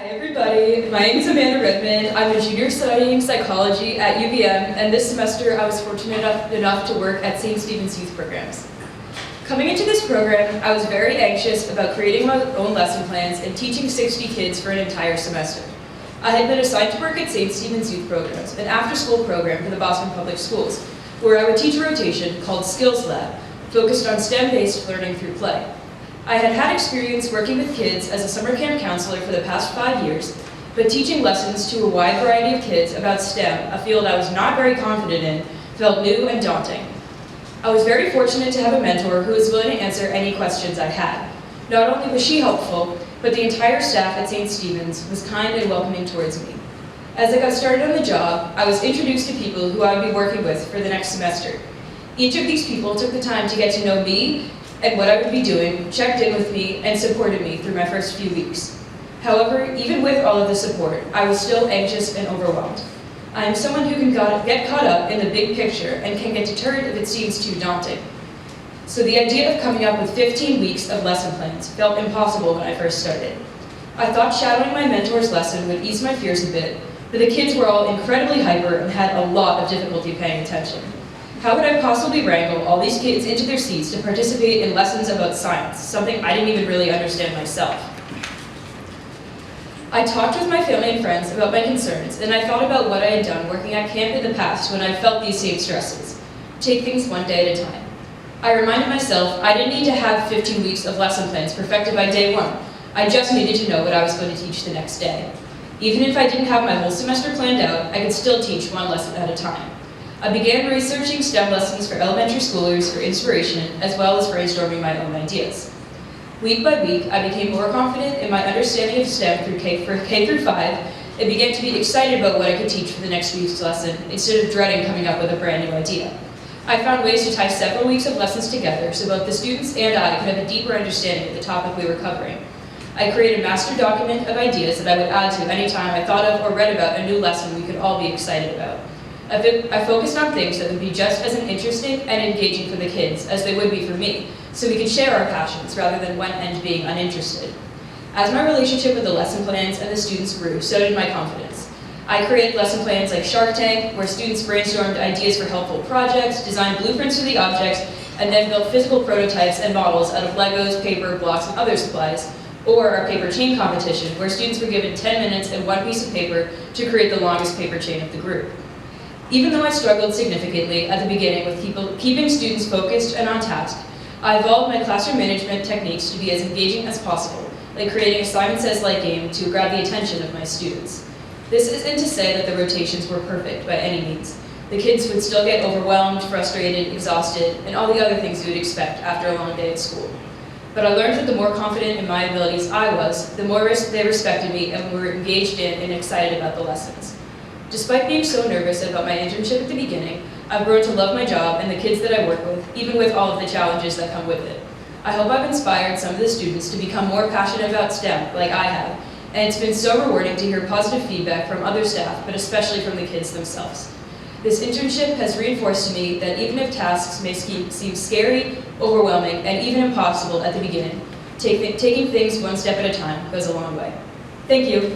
Hi everybody, my name is Amanda Redmond. I'm a junior studying psychology at UVM, and this semester I was fortunate enough to work at St. Stephen's Youth Programs. Coming into this program, I was very anxious about creating my own lesson plans and teaching 60 kids for an entire semester. I had been assigned to work at St. Stephen's Youth Programs, an after-school program for the Boston Public Schools, where I would teach a rotation called Skills Lab, focused on STEM-based learning through play. I had had experience working with kids as a summer camp counselor for the past 5 years, but teaching lessons to a wide variety of kids about STEM, a field I was not very confident in, felt new and daunting. I was very fortunate to have a mentor who was willing to answer any questions I had. Not only was she helpful, but the entire staff at St. Stephen's was kind and welcoming towards me. As I got started on the job, I was introduced to people who I would be working with for the next semester. Each of these people took the time to get to know me and what I would be doing, checked in with me, and supported me through my first few weeks. However, even with all of the support, I was still anxious and overwhelmed. I am someone who can get caught up in the big picture and can get deterred if it seems too daunting. So the idea of coming up with 15 weeks of lesson plans felt impossible when I first started. I thought shadowing my mentor's lesson would ease my fears a bit, but the kids were all incredibly hyper and had a lot of difficulty paying attention. How could I possibly wrangle all these kids into their seats to participate in lessons about science, something I didn't even really understand myself? I talked with my family and friends about my concerns, and I thought about what I had done working at camp in the past when I felt these same stresses. Take things one day at a time. I reminded myself I didn't need to have 15 weeks of lesson plans perfected by day one. I just needed to know what I was going to teach the next day. Even if I didn't have my whole semester planned out, I could still teach one lesson at a time. I began researching STEM lessons for elementary schoolers for inspiration, as well as brainstorming my own ideas. Week by week, I became more confident in my understanding of STEM through K through 5, and began to be excited about what I could teach for the next week's lesson, instead of dreading coming up with a brand new idea. I found ways to tie several weeks of lessons together so both the students and I could have a deeper understanding of the topic we were covering. I created a master document of ideas that I would add to any time I thought of or read about a new lesson we could all be excited about. I focused on things that would be just as interesting and engaging for the kids as they would be for me, so we could share our passions rather than one end being uninterested. As my relationship with the lesson plans and the students grew, so did my confidence. I created lesson plans like Shark Tank, where students brainstormed ideas for helpful projects, designed blueprints for the objects, and then built physical prototypes and models out of Legos, paper, blocks, and other supplies. Or our paper chain competition, where students were given 10 minutes and one piece of paper to create the longest paper chain of the group. Even though I struggled significantly at the beginning with keeping students focused and on task, I evolved my classroom management techniques to be as engaging as possible, like creating a Simon Says-like game to grab the attention of my students. This isn't to say that the rotations were perfect by any means. The kids would still get overwhelmed, frustrated, exhausted, and all the other things you would expect after a long day at school. But I learned that the more confident in my abilities I was, the more they respected me and were engaged in and excited about the lessons. Despite being so nervous about my internship at the beginning, I've grown to love my job and the kids that I work with, even with all of the challenges that come with it. I hope I've inspired some of the students to become more passionate about STEM, like I have, and it's been so rewarding to hear positive feedback from other staff, but especially from the kids themselves. This internship has reinforced to me that even if tasks may seem scary, overwhelming, and even impossible at the beginning, taking things one step at a time goes a long way. Thank you.